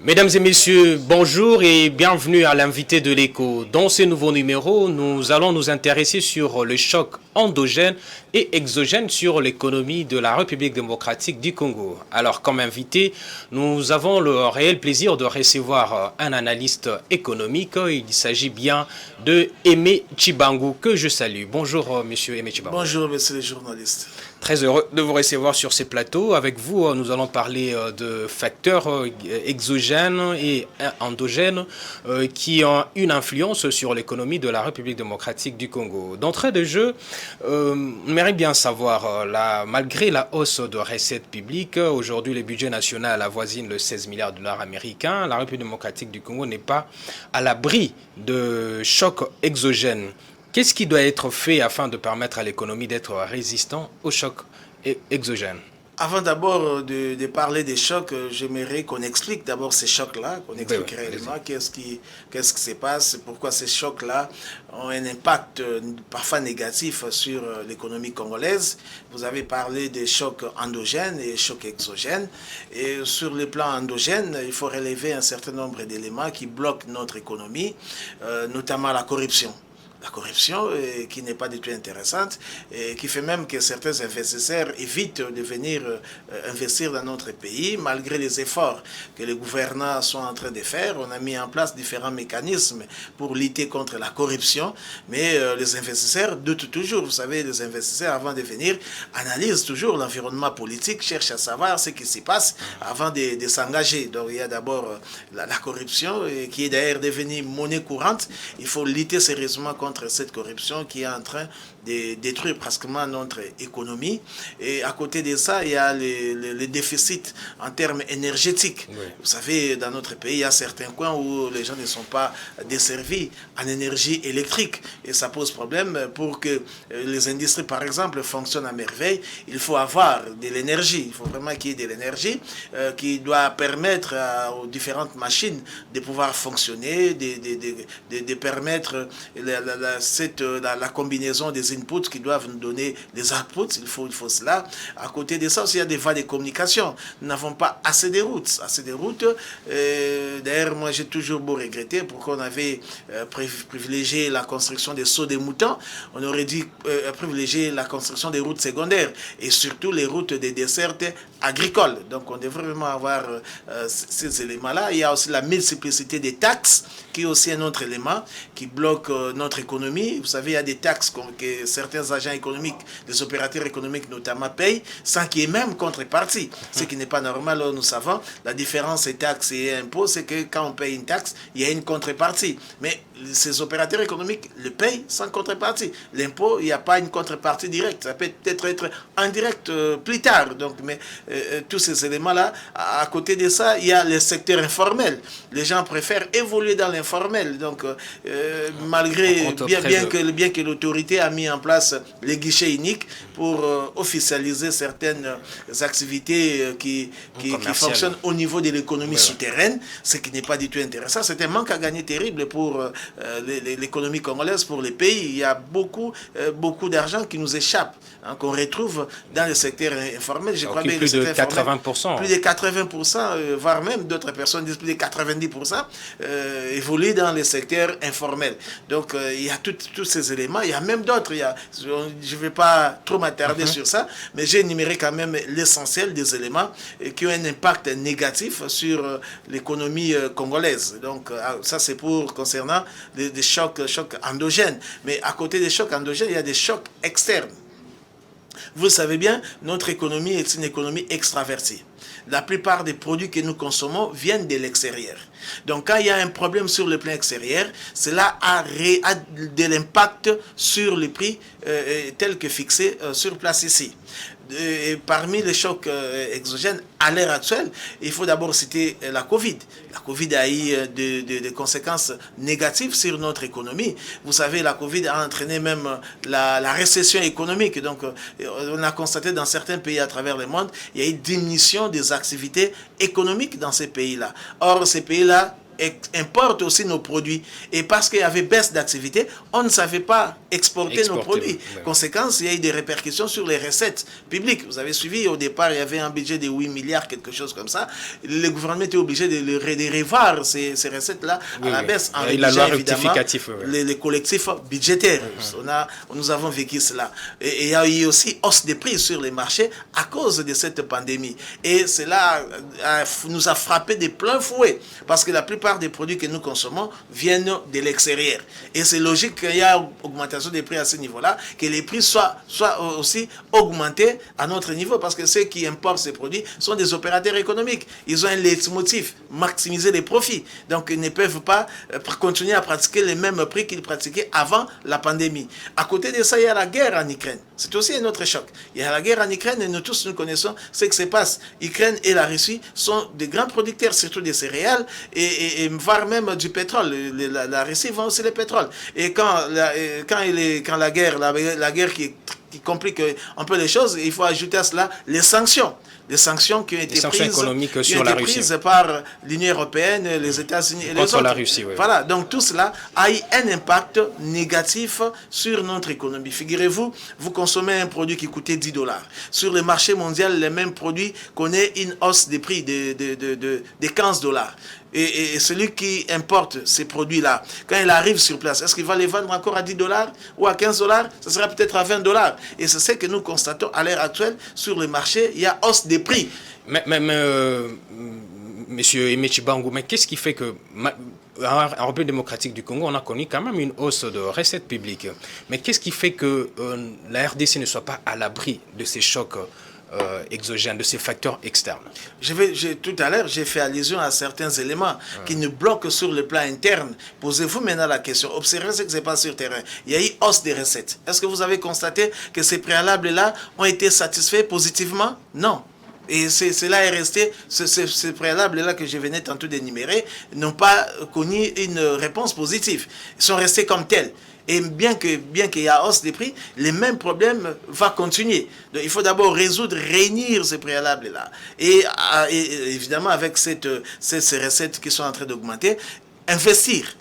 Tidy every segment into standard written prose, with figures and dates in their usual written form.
Mesdames et messieurs, bonjour et bienvenue à l'invité de l'écho. Dans ce nouveau numéro, nous allons nous intéresser sur le choc endogène et exogène sur l'économie de la République démocratique du Congo. Alors, comme invité, nous avons le réel plaisir de recevoir un analyste économique. Il s'agit bien de Aimé Tchibangu, que je salue. Bonjour, monsieur Aimé Tchibangu. Bonjour, monsieur le journaliste. Très heureux de vous recevoir sur ces plateaux. Avec vous, nous allons parler de facteurs exogènes et endogènes qui ont une influence sur l'économie de la République démocratique du Congo. D'entrée de jeu, on aimerait bien savoir, malgré la hausse de recettes publiques, aujourd'hui le budget national avoisine le 16 milliards de dollars américains, la République démocratique du Congo n'est pas à l'abri de chocs exogènes. Qu'est-ce qui doit être fait afin de permettre à l'économie d'être résistant aux chocs exogènes? Avant d'abord de parler des chocs, j'aimerais qu'on explique d'abord ces chocs-là, qu'on explique réellement qu'est-ce qui se passe, pourquoi ces chocs-là ont un impact parfois négatif sur l'économie congolaise. Vous avez parlé des chocs endogènes et chocs exogènes. Et sur le plan endogène, il faut relever un certain nombre d'éléments qui bloquent notre économie, notamment la corruption. La corruption qui n'est pas du tout intéressante et qui fait même que certains investisseurs évitent de venir investir dans notre pays malgré les efforts que les gouvernants sont en train de faire. On a mis en place différents mécanismes pour lutter contre la corruption, mais les investisseurs doutent toujours. Vous savez, les investisseurs, avant de venir, analysent toujours l'environnement politique, cherchent à savoir ce qui s'y passe avant de s'engager. Donc il y a d'abord la corruption qui est d'ailleurs devenue monnaie courante. Il faut lutter sérieusement contre cette corruption qui est en train de détruire pratiquement notre économie. Et à côté de ça, il y a les déficits en termes énergétiques. Oui. Vous savez, dans notre pays, il y a certains coins où les gens ne sont pas desservis en énergie électrique. Et ça pose problème pour que les industries, par exemple, fonctionnent à merveille. Il faut avoir de l'énergie. Il faut vraiment qu'il y ait de l'énergie qui doit permettre aux différentes machines de pouvoir fonctionner, de permettre la combinaison des inputs qui doivent nous donner les outputs. Il faut cela. À côté de ça aussi, il y a des voies de communication. Nous n'avons pas assez de routes. D'ailleurs, moi, j'ai toujours beau regretter pourquoi on avait privilégié la construction des sauts des moutons. On aurait dû privilégier la construction des routes secondaires et surtout les routes des dessertes agricoles. Donc, on devrait vraiment avoir ces éléments-là. Il y a aussi la multiplicité des taxes qui est aussi un autre élément qui bloque notre économie. Vous savez, il y a des taxes que certains agents économiques, les opérateurs économiques notamment, payent sans qu'il y ait même contrepartie. Ce qui n'est pas normal, nous savons. La différence entre taxes et impôts, c'est que quand on paye une taxe, il y a une contrepartie. Mais ces opérateurs économiques le payent sans contrepartie. L'impôt, il n'y a pas une contrepartie directe. Ça peut peut-être être indirect plus tard. Donc, mais tous ces éléments-là, à côté de ça, il y a le secteur informel. Les gens préfèrent évoluer dans l'informel. Donc, malgré, bien que l'autorité a mis en place les guichets uniques pour officialiser certaines activités qui fonctionnent au niveau de l'économie souterraine, ce qui n'est pas du tout intéressant. C'est un manque à gagner terrible pour l'économie congolaise, pour les pays. Il y a beaucoup d'argent qui nous échappe, qu'on retrouve dans le secteur informel. Je crois que plus de 80%. Plus de 80%, voire même d'autres personnes disent plus de 90%, évoluent dans le secteur informel. Donc, il y a tous ces éléments. Il y a même d'autres. Je ne vais pas trop m'attarder sur ça, mais j'ai énuméré quand même l'essentiel des éléments qui ont un impact négatif sur l'économie congolaise. Donc, ça, c'est concernant des chocs endogènes. Mais à côté des chocs endogènes, il y a des chocs externes. Vous le savez bien, notre économie est une économie extravertie. La plupart des produits que nous consommons viennent de l'extérieur. Donc, quand il y a un problème sur le plan extérieur, cela a de l'impact sur le prix tel que fixé sur place ici. Et parmi les chocs exogènes à l'heure actuelle, il faut d'abord citer la Covid. La Covid a eu des conséquences négatives sur notre économie. Vous savez, la Covid a entraîné même la récession économique. Donc, on a constaté dans certains pays à travers le monde, il y a eu une diminution des activités économiques dans ces pays-là. Or, ces pays-là importe aussi nos produits. Et parce qu'il y avait baisse d'activité, on ne savait pas exporter nos produits. Conséquence, il y a eu des répercussions sur les recettes publiques. Vous avez suivi, au départ, il y avait un budget de 8 milliards, quelque chose comme ça. Le gouvernement était obligé de revoir ces recettes-là à la baisse. En rédigeant, évidemment, les collectifs budgétaires. Nous avons vécu cela. Et il y a eu aussi hausse des prix sur les marchés à cause de cette pandémie. Et cela nous a frappé de plein fouet. Parce que la plupart des produits que nous consommons viennent de l'extérieur. Et c'est logique qu'il y ait augmentation des prix à ce niveau-là, que les prix soient aussi augmentés à notre niveau, parce que ceux qui importent ces produits sont des opérateurs économiques. Ils ont un leitmotiv, maximiser les profits. Donc ils ne peuvent pas continuer à pratiquer les mêmes prix qu'ils pratiquaient avant la pandémie. À côté de ça, il y a la guerre en Ukraine. C'est aussi un autre choc. Il y a la guerre en Ukraine et nous tous nous connaissons ce qui se passe. L'Ukraine et la Russie sont des grands producteurs, surtout des céréales et voire même du pétrole. La Russie vend aussi le pétrole. Et quand la guerre qui complique un peu les choses, il faut ajouter à cela les sanctions. Des sanctions qui ont été prises par l'Union européenne, les États-Unis et les autres. La Russie, oui. Voilà, donc tout cela a eu un impact négatif sur notre économie. Figurez-vous, vous consommez un produit qui coûtait 10 $. Sur le marché mondial, les mêmes produits connaissent une hausse des prix de 15 $. Et celui qui importe ces produits-là, quand il arrive sur place, est-ce qu'il va les vendre encore à 10 $ ou à 15 $? Ce sera peut-être à 20 $. Et c'est ce que nous constatons à l'heure actuelle sur le marché. Il y a hausse des prix. Monsieur Emechi Bango, mais qu'est-ce qui fait que, en République démocratique du Congo, on a connu quand même une hausse de recettes publiques. Mais qu'est-ce qui fait que la RDC ne soit pas à l'abri de ces chocs exogènes, de ces facteurs externes? Tout à l'heure, j'ai fait allusion à certains éléments qui nous bloquent sur le plan interne. Posez-vous maintenant la question. Observez ce qui se passe sur le terrain. Il y a eu hausse des recettes. Est-ce que vous avez constaté que ces préalables-là ont été satisfaits positivement? Non. Et cela est resté, ces préalables-là que je venais tantôt d'énumérer, n'ont pas connu une réponse positive. Ils sont restés comme tels. Et bien qu'il y ait hausse des prix, les mêmes problèmes vont continuer. Donc il faut d'abord réunir ces préalables-là. Et évidemment, avec ces recettes qui sont en train d'augmenter, investir.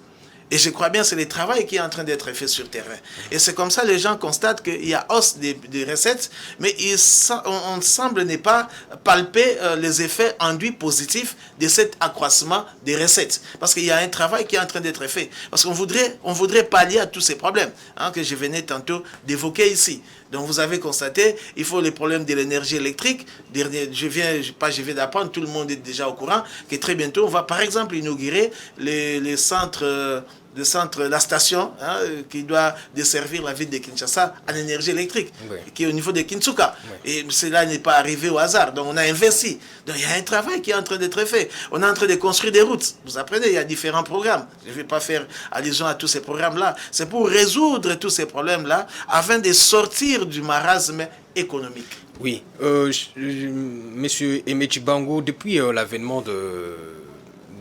Et je crois bien que c'est le travail qui est en train d'être fait sur le terrain. Et c'est comme ça que les gens constatent qu'il y a hausse des recettes, mais on semble ne pas palper les effets induits positifs de cet accroissement des recettes. Parce qu'il y a un travail qui est en train d'être fait. Parce qu'on voudrait pallier à tous ces problèmes que je venais tantôt d'évoquer ici. Donc vous avez constaté, il faut les problèmes de l'énergie électrique. Je viens d'apprendre, tout le monde est déjà au courant, que très bientôt, on va par exemple inaugurer les centres... la station qui doit desservir la ville de Kinshasa en énergie électrique, qui est au niveau de Kinsuka. Et cela n'est pas arrivé au hasard. Donc on a investi. Donc il y a un travail qui est en train d'être fait. On est en train de construire des routes. Vous apprenez, il y a différents programmes. Je ne vais pas faire allusion à tous ces programmes-là. C'est pour résoudre tous ces problèmes-là afin de sortir du marasme économique. Oui. Monsieur Emechi Bango, depuis l'avènement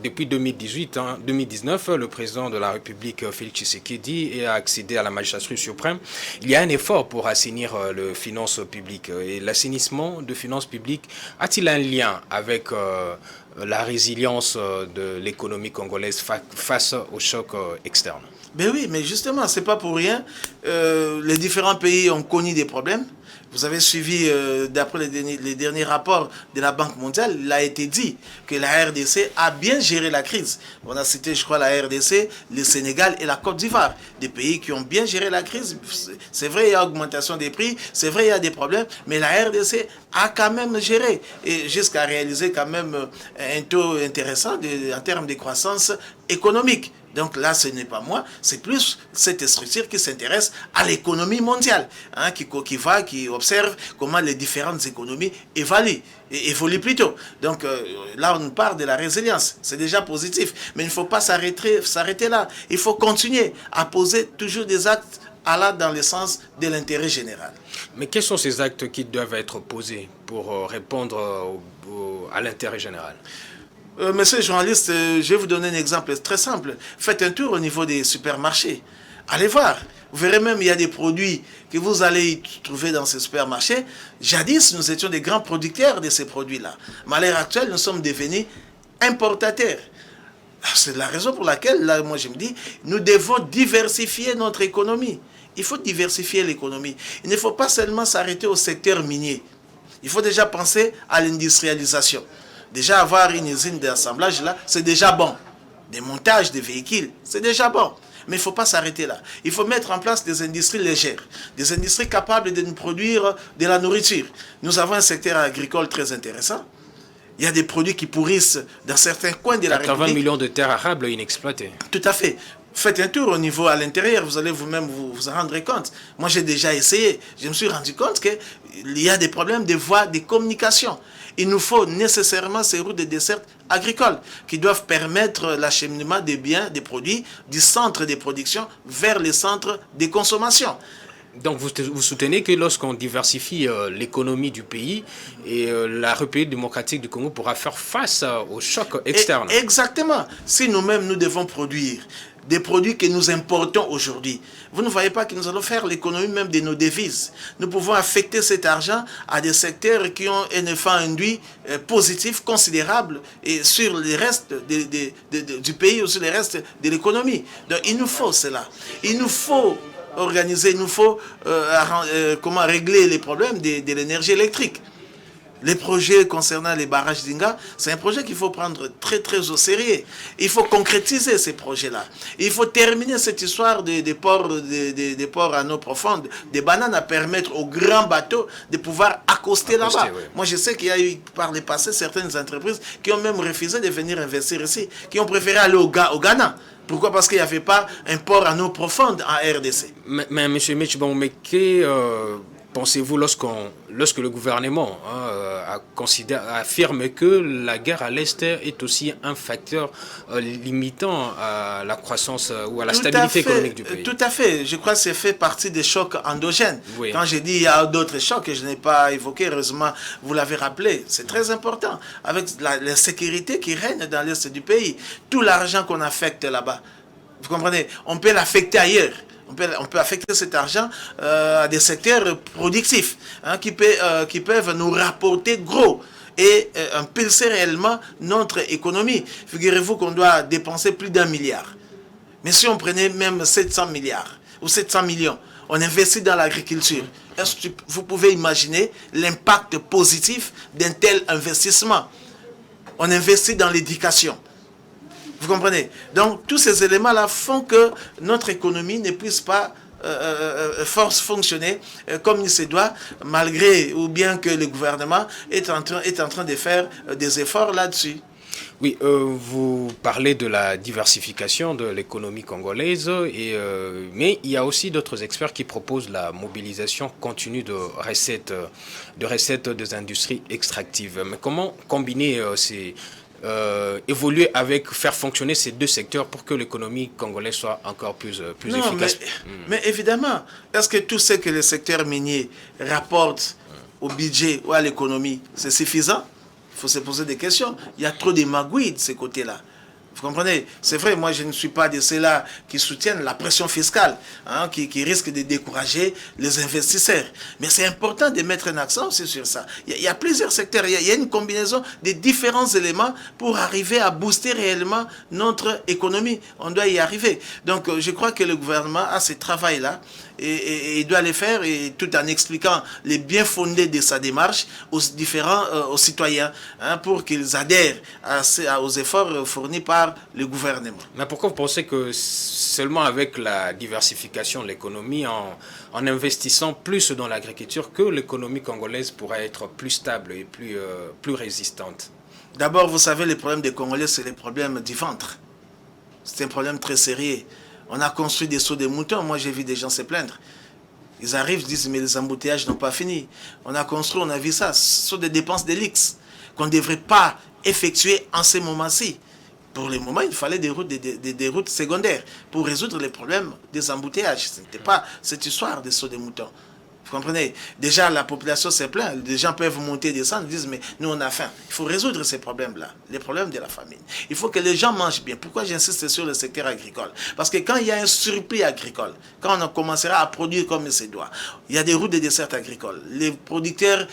Depuis 2019, le président de la République, Félix Tshisekedi, a accédé à la magistrature suprême. Il y a un effort pour assainir les finances publiques. Et l'assainissement de finances publiques a-t-il un lien avec la résilience de l'économie congolaise face aux chocs externes? Ben oui, mais justement, ce n'est pas pour rien. Les différents pays ont connu des problèmes. Vous avez suivi, d'après les derniers rapports de la Banque mondiale, il a été dit que la RDC a bien géré la crise. On a cité, je crois, la RDC, le Sénégal et la Côte d'Ivoire. Des pays qui ont bien géré la crise. C'est vrai, il y a augmentation des prix, c'est vrai, il y a des problèmes, mais la RDC a quand même géré. Et jusqu'à réaliser quand même un taux intéressant en termes de croissance économique. Donc là, ce n'est pas moi, c'est plus cette structure qui s'intéresse à l'économie mondiale, qui observe comment les différentes économies évoluent plutôt. Donc là, on parle de la résilience, c'est déjà positif, mais il ne faut pas s'arrêter là. Il faut continuer à poser toujours des actes allant dans le sens de l'intérêt général. Mais quels sont ces actes qui doivent être posés pour répondre à l'intérêt général? Monsieur le journaliste, je vais vous donner un exemple très simple. Faites un tour au niveau des supermarchés. Allez voir. Vous verrez même, il y a des produits que vous allez trouver dans ces supermarchés. Jadis, nous étions des grands producteurs de ces produits-là. Mais à l'heure actuelle, nous sommes devenus importateurs. C'est la raison pour laquelle, là, moi je me dis, nous devons diversifier notre économie. Il faut diversifier l'économie. Il ne faut pas seulement s'arrêter au secteur minier. Il faut déjà penser à l'industrialisation. Déjà avoir une usine d'assemblage là, c'est déjà bon. Des montages de véhicules, c'est déjà bon. Mais il ne faut pas s'arrêter là. Il faut mettre en place des industries légères, des industries capables de nous produire de la nourriture. Nous avons un secteur agricole très intéressant. Il y a des produits qui pourrissent dans certains coins de la République. 80 millions de terres arables inexploitées. Tout à fait. Faites un tour au niveau à l'intérieur, vous allez vous-même vous en rendre compte. Moi, j'ai déjà essayé. Je me suis rendu compte qu'il y a des problèmes de voies de communication. Il nous faut nécessairement ces routes de desserte agricoles qui doivent permettre l'acheminement des biens, des produits du centre de production vers les centres de consommation. Donc vous soutenez que lorsqu'on diversifie l'économie du pays, et la République démocratique du Congo pourra faire face aux chocs externes. Exactement. Si nous-mêmes nous devons produire des produits que nous importons aujourd'hui, vous ne voyez pas que nous allons faire l'économie même de nos devises. Nous pouvons affecter cet argent à des secteurs qui ont un effet induit positif considérable et sur le reste du pays ou sur le reste de l'économie. Donc il nous faut cela. Il nous faut organiser, il nous faut comment régler les problèmes de l'énergie électrique. Les projets concernant les barrages d'Inga, c'est un projet qu'il faut prendre très très au sérieux. Il faut concrétiser ces projets-là. Il faut terminer cette histoire des ports à eau profonde, des bananes à permettre aux grands bateaux de pouvoir accoster là-bas. Oui. Moi, je sais qu'il y a eu par le passé certaines entreprises qui ont même refusé de venir investir ici, qui ont préféré aller au Ghana. Pourquoi? Parce qu'il n'y avait pas un port à eau profonde en RDC. Mais M. Mitch-Bamouméke, pensez-vous lorsque le gouvernement affirme que la guerre à l'Est est aussi un facteur limitant à la croissance ou à la stabilité économique du pays? Tout à fait. Je crois que c'est fait partie des chocs endogènes. Oui. Quand j'ai dit il y a d'autres chocs que je n'ai pas évoqués, heureusement, vous l'avez rappelé. C'est très important. Avec la sécurité qui règne dans l'Est du pays, tout l'argent qu'on affecte là-bas, vous comprenez, on peut l'affecter ailleurs. On peut affecter cet argent à des secteurs productifs qui peuvent nous rapporter gros et impulser réellement notre économie. Figurez-vous qu'on doit dépenser plus d'1 milliard. Mais si on prenait même 700 milliards ou 700 millions, on investit dans l'agriculture. Est-ce que vous pouvez imaginer l'impact positif d'un tel investissement? On investit dans l'éducation. Vous comprenez? Donc, tous ces éléments-là font que notre économie ne puisse pas fonctionner comme il se doit, malgré ou bien que le gouvernement est en train de faire des efforts là-dessus. Oui, vous parlez de la diversification de l'économie congolaise, mais il y a aussi d'autres experts qui proposent la mobilisation continue de recettes des industries extractives. Mais comment combiner évoluer faire fonctionner ces deux secteurs pour que l'économie congolaise soit encore plus efficace? Mais évidemment, est-ce que tout ce que le secteur minier rapporte au budget ou à l'économie, c'est suffisant? Il faut se poser des questions. Il y a trop de magouilles de ce côté-là. Vous comprenez? C'est vrai, moi je ne suis pas de ceux-là qui soutiennent la pression fiscale, qui risque de décourager les investisseurs. Mais c'est important de mettre un accent aussi sur ça. Il y a plusieurs secteurs, il y a une combinaison de différents éléments pour arriver à booster réellement notre économie. On doit y arriver. Donc je crois que le gouvernement a ce travail-là et il doit le faire, et tout en expliquant les bien fondés de sa démarche aux citoyens, pour qu'ils adhèrent aux efforts fournis par le gouvernement. Mais pourquoi vous pensez que seulement avec la diversification de l'économie, en investissant plus dans l'agriculture, que l'économie congolaise pourrait être plus stable et plus résistante? D'abord, vous savez, les problèmes des Congolais, c'est les problèmes du ventre. C'est un problème très sérieux. On a construit des seaux de moutons. Moi, j'ai vu des gens se plaindre. Ils arrivent, disent, mais les embouteillages n'ont pas fini. On a construit, on a vu ça. Ce sont des dépenses d'élix qu'on ne devrait pas effectuer en ces moments-ci. Pour le moment, il fallait des routes secondaires pour résoudre les problèmes des embouteillages. Ce n'était pas cette histoire des seaux de moutons. Vous Vous comprenez? Déjà, la population s'est plainte. Les gens peuvent monter et descendre, ils disent, mais nous, on a faim. Il faut résoudre ces problèmes-là, les problèmes de la famine. Il faut que les gens mangent bien. Pourquoi j'insiste sur le secteur agricole? Parce que quand il y a un surplus agricole, quand on commencera à produire comme il se doit, il y a des routes de dessert agricoles. Les producteurs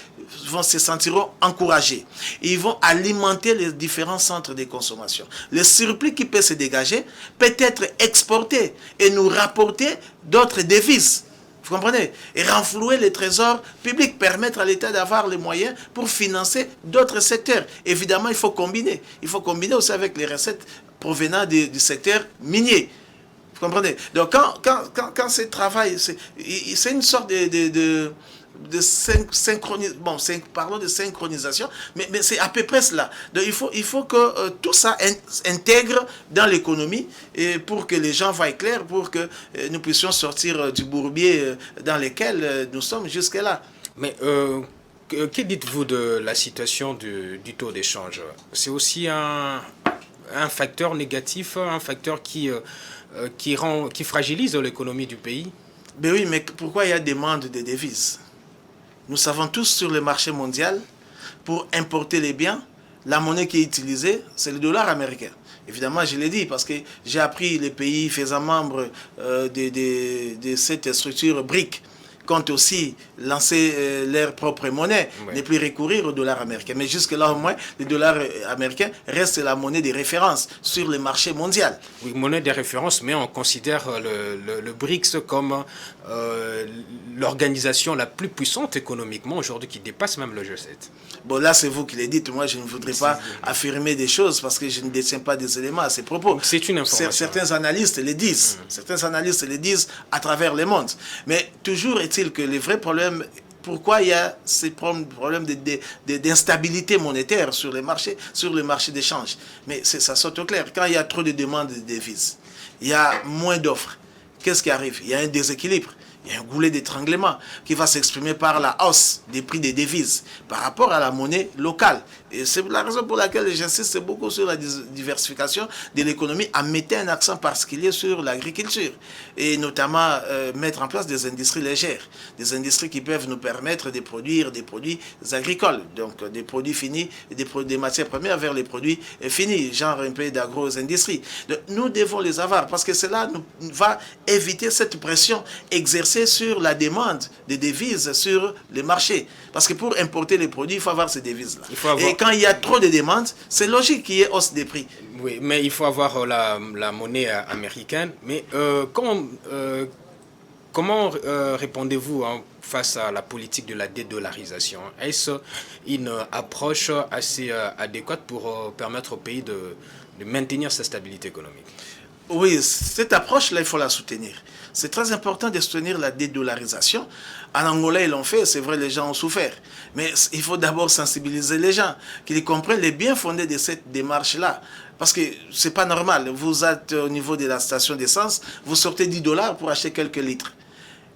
se sentiront encouragés. Et ils vont alimenter les différents centres de consommation. Le surplus qui peut se dégager peut être exporté et nous rapporter d'autres devises. Vous comprenez? Et renflouer les trésors publics, permettre à l'État d'avoir les moyens pour financer d'autres secteurs. Évidemment, il faut combiner. Il faut combiner aussi avec les recettes provenant du secteur minier. Vous comprenez? Donc, quand ce travail, c'est une sorte de synchronisation, mais c'est à peu près cela. Donc il faut que tout ça intègre dans l'économie et pour que les gens voient clair, pour que nous puissions sortir du bourbier dans lequel nous sommes jusque-là. Mais que dites-vous de la situation du taux d'échange? C'est aussi un facteur négatif, un facteur qui fragilise l'économie du pays? Ben oui, mais pourquoi il y a demande de devises? Nous savons tous sur le marché mondial, pour importer les biens, la monnaie qui est utilisée, c'est le dollar américain. Évidemment, je l'ai dit parce que j'ai appris les pays faisant membre de cette structure BRIC comptent aussi lancer leur propre monnaie, ne plus recourir au dollar américain. Mais jusque-là, au moins, le dollar américain reste la monnaie de référence sur le marché mondial. Oui, monnaie de référence, mais on considère le BRICS comme l'organisation la plus puissante économiquement aujourd'hui, qui dépasse même le G7. Bon, là, c'est vous qui le dites. Moi, je ne voudrais pas affirmer des choses parce que je ne détiens pas des éléments à ces propos. C'est une information. Certains analystes le disent. Certains analystes le disent à travers le monde. Mais toujours est-il que les vrais problèmes, pourquoi il y a ces problèmes d'instabilité monétaire sur les marchés d'échange? Mais ça saute au clair. Quand il y a trop de demandes de devises, il y a moins d'offres. Qu'est-ce qui arrive? Il y a un déséquilibre. Il y a un goulet d'étranglement qui va s'exprimer par la hausse des prix des devises par rapport à la monnaie locale. Et c'est la raison pour laquelle j'insiste beaucoup sur la diversification de l'économie, en mettant un accent particulier sur l'agriculture et notamment mettre en place des industries légères, des industries qui peuvent nous permettre de produire des produits agricoles, donc des produits finis, des matières premières vers les produits finis, genre un peu d'agro-industrie. Nous devons les avoir parce que cela nous va éviter cette pression exercée sur la demande des devises sur les marchés. Parce que pour importer les produits, il faut avoir ces devises-là. Et quand il y a trop de demandes, c'est logique qu'il y ait hausse des prix. Oui, mais il faut avoir la monnaie américaine. Mais comment répondez-vous face à la politique de la dédollarisation? Est-ce une approche assez adéquate pour permettre au pays de maintenir sa stabilité économique? Oui, cette approche-là, il faut la soutenir. C'est très important de soutenir la dédollarisation. En Angola, ils l'ont fait, c'est vrai, les gens ont souffert. Mais il faut d'abord sensibiliser les gens, qu'ils comprennent les bien fondés de cette démarche-là. Parce que c'est pas normal. Vous êtes au niveau de la station d'essence, vous sortez 10 $ pour acheter quelques litres.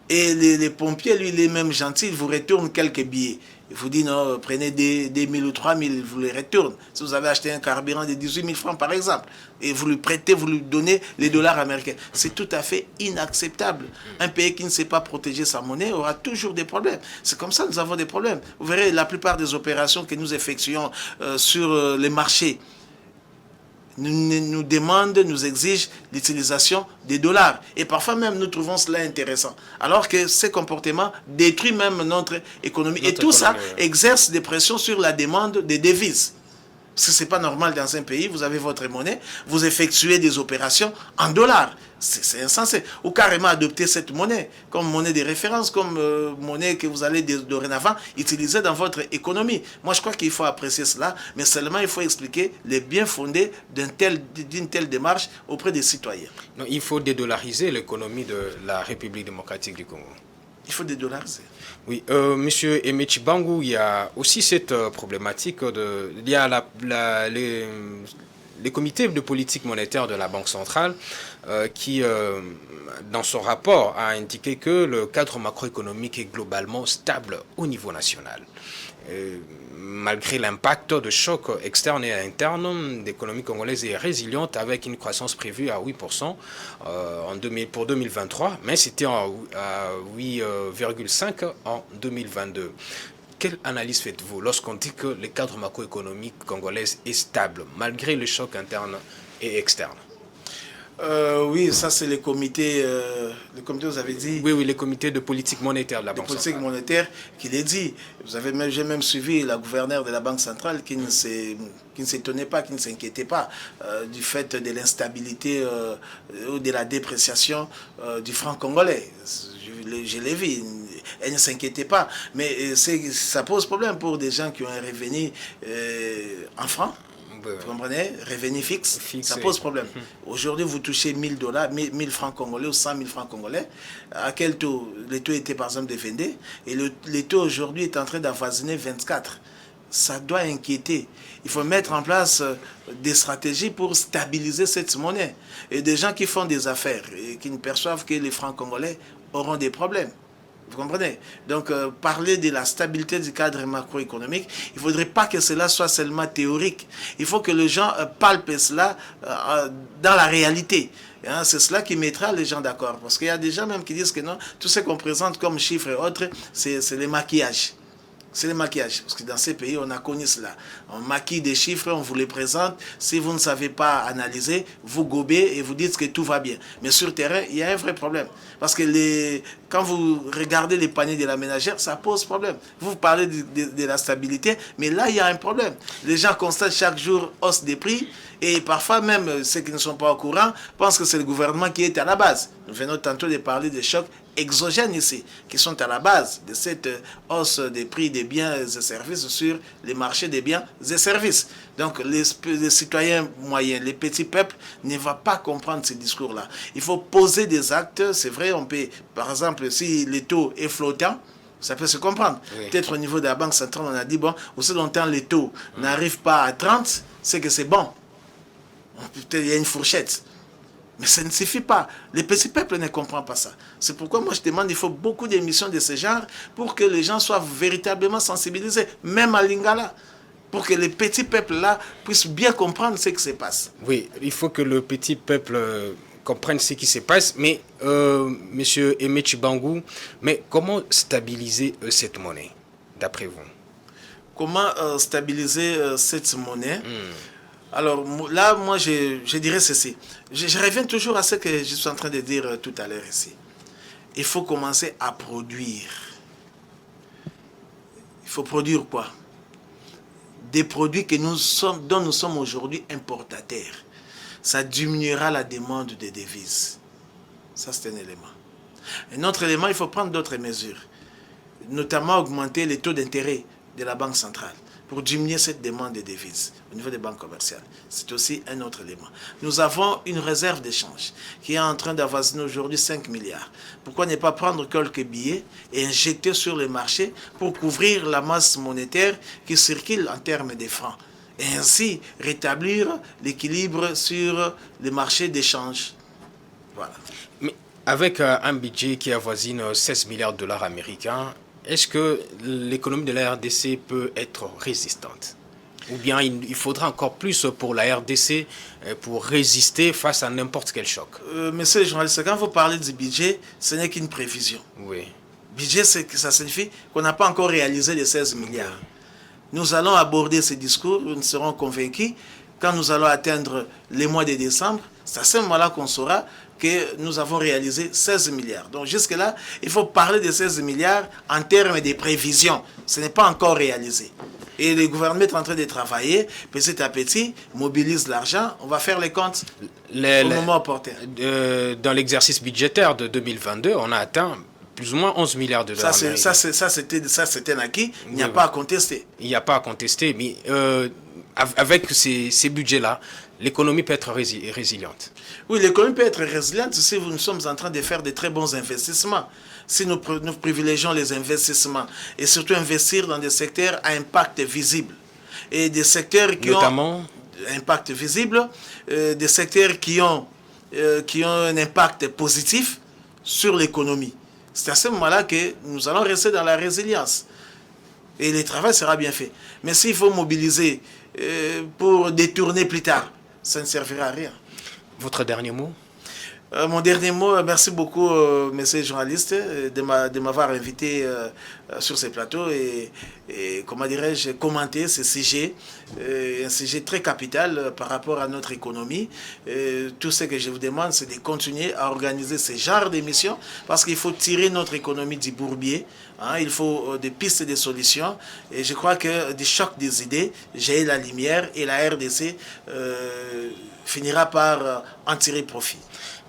Et les pompiers, lui, les mêmes gentils, vous retournent quelques billets. Il vous dit, non, prenez des 1000 ou 3000, vous les retournent. Si vous avez acheté un carburant de 18 000 francs, par exemple, et vous lui prêtez, vous lui donnez les dollars américains. C'est tout à fait inacceptable. Un pays qui ne sait pas protéger sa monnaie aura toujours des problèmes. C'est comme ça que nous avons des problèmes. Vous verrez, la plupart des opérations que nous effectuons sur les marchés, nous demandent, nous exigent l'utilisation des dollars. Et parfois même, nous trouvons cela intéressant. Alors que ces comportements détruisent même notre économie. Et tout ça exerce des pressions sur la demande des devises. Parce que ce n'est pas normal dans un pays, vous avez votre monnaie, vous effectuez des opérations en dollars. C'est insensé. Ou carrément adopter cette monnaie comme monnaie de référence, comme monnaie que vous allez dorénavant utiliser dans votre économie. Moi, je crois qu'il faut apprécier cela, mais seulement il faut expliquer les biens fondés d'une telle démarche auprès des citoyens. Non, il faut dédollariser l'économie de la République démocratique du Congo. Il faut dédollariser. Oui, monsieur Emechi Bangou, il y a aussi cette problématique il y a le comité de politique monétaire de la Banque centrale qui, dans son rapport, a indiqué que le cadre macroéconomique est globalement stable au niveau national. Malgré l'impact de chocs externes et internes, l'économie congolaise est résiliente avec une croissance prévue à 8% pour 2023, mais c'était à 8,5% en 2022. Quelle analyse faites-vous lorsqu'on dit que le cadre macroéconomique congolais est stable, malgré les chocs internes et externes? Oui, ça c'est le comité, vous avez dit. Oui, le comité de politique monétaire de la Banque centrale. De politique monétaire qui l'a dit. J'ai même suivi la gouverneure de la Banque centrale qui ne s'étonnait pas, qui ne s'inquiétait pas du fait de l'instabilité ou de la dépréciation du franc congolais. Je l'ai vu. Elle ne s'inquiétait pas. Mais ça pose problème pour des gens qui ont un revenu en francs. Vous comprenez? Revenu fixe, ça pose problème. Aujourd'hui, vous touchez 1000 dollars, 1000 francs congolais ou 100 000 francs congolais. À quel taux? Le taux était par exemple de 22 et le taux aujourd'hui est en train d'avoisiner 24. Ça doit inquiéter. Il faut mettre en place des stratégies pour stabiliser cette monnaie. Et des gens qui font des affaires et qui ne perçoivent que les francs congolais auront des problèmes. Vous comprenez? Donc, parler de la stabilité du cadre macroéconomique, il ne faudrait pas que cela soit seulement théorique. Il faut que les gens palpent cela dans la réalité. Hein, c'est cela qui mettra les gens d'accord. Parce qu'il y a des gens même qui disent que non, tout ce qu'on présente comme chiffres et autres, c'est les maquillages. C'est le maquillage, parce que dans ces pays, on a connu cela. On maquille des chiffres, on vous les présente. Si vous ne savez pas analyser, vous gobez et vous dites que tout va bien. Mais sur le terrain, il y a un vrai problème. Parce que quand vous regardez les paniers de la ménagère, ça pose problème. Vous parlez de la stabilité, mais là, il y a un problème. Les gens constatent chaque jour hausse des prix. Et parfois même, ceux qui ne sont pas au courant pensent que c'est le gouvernement qui est à la base. Nous venons tantôt de parler des chocs exogènes ici, qui sont à la base de cette hausse des prix des biens et services sur les marchés des biens et services. Donc les citoyens moyens, les petits peuples ne vont pas comprendre ces discours-là. Il faut poser des actes. C'est vrai, on peut, par exemple, si le taux est flottant, ça peut se comprendre. Oui. Peut-être au niveau de la Banque centrale, on a dit, bon, aussi longtemps les taux n'arrivent pas à 30, c'est que c'est bon. Peut-être il y a une fourchette. Mais ça ne suffit pas. Les petits peuples ne comprennent pas ça. C'est pourquoi moi je demande, il faut beaucoup d'émissions de ce genre pour que les gens soient véritablement sensibilisés, même à Lingala, pour que les petits peuples-là puissent bien comprendre ce qui se passe. Oui, il faut que le petit peuple comprenne ce qui se passe. Mais, Monsieur Aimé Tshibangou, mais comment stabiliser cette monnaie, d'après vous? Comment stabiliser cette monnaie? Alors là, moi, je dirais ceci. Je reviens toujours à ce que je suis en train de dire tout à l'heure ici. Il faut commencer à produire. Il faut produire quoi? Des produits dont nous sommes aujourd'hui importateurs. Ça diminuera la demande des devises. Ça, c'est un élément. Un autre élément, il faut prendre d'autres mesures. Notamment augmenter les taux d'intérêt de la Banque centrale, pour diminuer cette demande de devises au niveau des banques commerciales. C'est aussi un autre élément. Nous avons une réserve d'échange qui est en train d'avoisiner aujourd'hui 5 milliards. Pourquoi ne pas prendre quelques billets et injecter sur le marché pour couvrir la masse monétaire qui circule en termes de francs et ainsi rétablir l'équilibre sur les marchés d'échange. Voilà. Mais avec un budget qui avoisine 16 milliards de dollars américains, est-ce que l'économie de la RDC peut être résistante? Ou bien il faudra encore plus pour la RDC pour résister face à n'importe quel choc? Monsieur le journaliste, quand vous parlez du budget, ce n'est qu'une prévision. Oui. Budget, ça signifie qu'on n'a pas encore réalisé les 16 milliards. Nous allons aborder ce discours, nous serons convaincus. Quand nous allons atteindre les mois de décembre, c'est à ce moment-là qu'on saura que nous avons réalisé 16 milliards. Donc jusque-là, il faut parler de 16 milliards en termes de prévisions. Ce n'est pas encore réalisé. Et le gouvernement est en train de travailler, petit à petit, mobilise l'argent, on va faire les comptes au moment opportun. Dans l'exercice budgétaire de 2022, on a atteint plus ou moins 11 milliards de dollars. Ça, c'était un acquis, il n'y a pas à contester. Il n'y a pas à contester, mais avec ces budgets-là, l'économie peut être résiliente. Oui, l'économie peut être résiliente si nous sommes en train de faire de très bons investissements. Si nous privilégions les investissements et surtout investir dans des secteurs à impact visible. Et des secteurs qui notamment impact visible, des secteurs qui ont un impact positif sur l'économie. C'est à ce moment-là que nous allons rester dans la résilience. Et le travail sera bien fait. Mais s'il faut mobiliser pour détourner plus tard, ça ne servira à rien. Votre dernier mot? Mon dernier mot, merci beaucoup, messieurs les journalistes, de m'avoir invité sur ces plateaux et comment dirais-je, commenter ce sujet, un sujet très capital par rapport à notre économie. Tout ce que je vous demande, c'est de continuer à organiser ce genre d'émissions parce qu'il faut tirer notre économie du bourbier. Hein, il faut des pistes de solutions et je crois que du choc des idées, j'ai la lumière et la RDC finira par en tirer profit.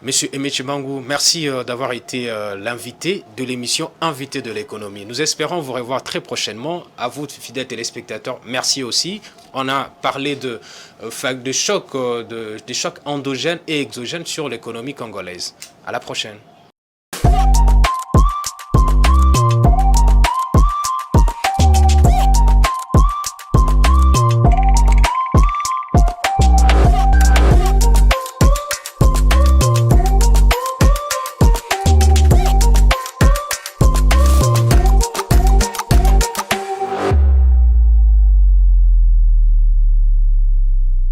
Monsieur Emeche Bangou, merci d'avoir été l'invité de l'émission Invité de l'économie. Nous espérons vous revoir très prochainement. À vous, fidèles téléspectateurs, merci aussi. On a parlé de chocs endogènes et exogènes sur l'économie congolaise. À la prochaine.